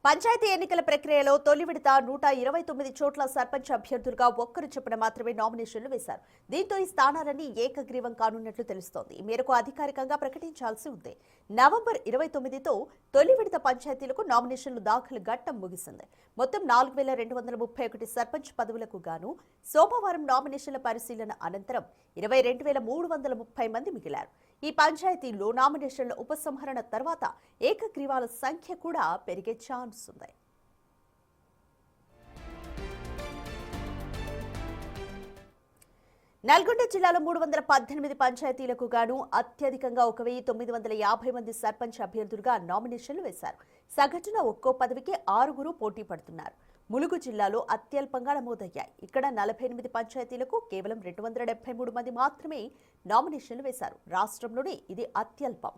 పంచాయతీ ఎన్నికల ప్రక్రియలో తొలి విడత 129 చోట్ల సర్పంచ్ అభ్యర్థులుగా ఒక్కరు చొప్పున మాత్రమే నామినేషన్లు వేశారు. దీంతో ఈ స్థానాలన్నీ ఏకగ్రీవం కానున్నట్లు తెలుస్తోంది. ఈ మేరకు అధికారికంగా ప్రకటించాల్సి ఉంది. నవంబర్ 29తో తొలి విడత పంచాయతీలకు నామినేషన్లు దాఖలు ఘట్టం ముగిసింది. మొత్తం 4231 సర్పంచ్ పదవులకు గాను సోమవారం నామినేషన్ల పరిశీలన అనంతరం 22,330 మంది మిగిలారు. ఈ పంచాయతీల్లో నామినేషన్ల ఉపసంహరణ తర్వాత ఏకగ్రీవాల సంఖ్య కూడా పెరిగే ఛాన్స్ ఉంది. నల్గొండ జిల్లాలో 318 పంచాయతీలకు గాను అత్యధికంగా 1,950 మంది సర్పంచ్ అభ్యర్థులుగా నామినేషన్లు వేశారు. సగటున ఒక్కో పదవికి 6 పోటీ పడుతున్నారు. ములుగు జిల్లాలో అత్యల్పంగా నమోదయ్యాయి. ఇక్కడ 48 పంచాయతీలకు కేవలం 273 మంది మాత్రమే నామినేషన్లు వేశారు. రాష్ట్రంలోనే ఇది అత్యల్పం.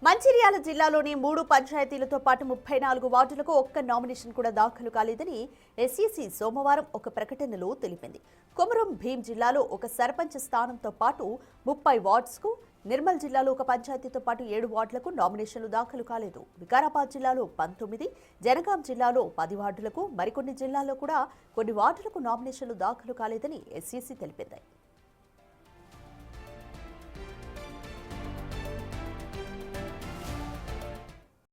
మంచిర్యాల జిల్లాలోని 3 పంచాయతీలతో పాటు 34 వార్డులకు ఒక్క నామినేషన్ కూడా దాఖలు కాలేదని ఎస్ఈసీ సోమవారం ఒక ప్రకటనలో తెలిపింది. కొమరం భీం జిల్లాలో ఒక సర్పంచ్ స్థానంతో పాటు 30 వార్డ్స్కు, నిర్మల్ జిల్లాలో ఒక పంచాయతీతో పాటు 7 వార్డులకు నామినేషన్లు దాఖలు కాలేదు. వికారాబాద్ జిల్లాలో 19, జనగాం జిల్లాలో 10 వార్డులకు, మరికొన్ని జిల్లాల్లో కూడా కొన్ని వార్డులకు నామినేషన్లు దాఖలు కాలేదని ఎస్ఈసీ తెలిపింది.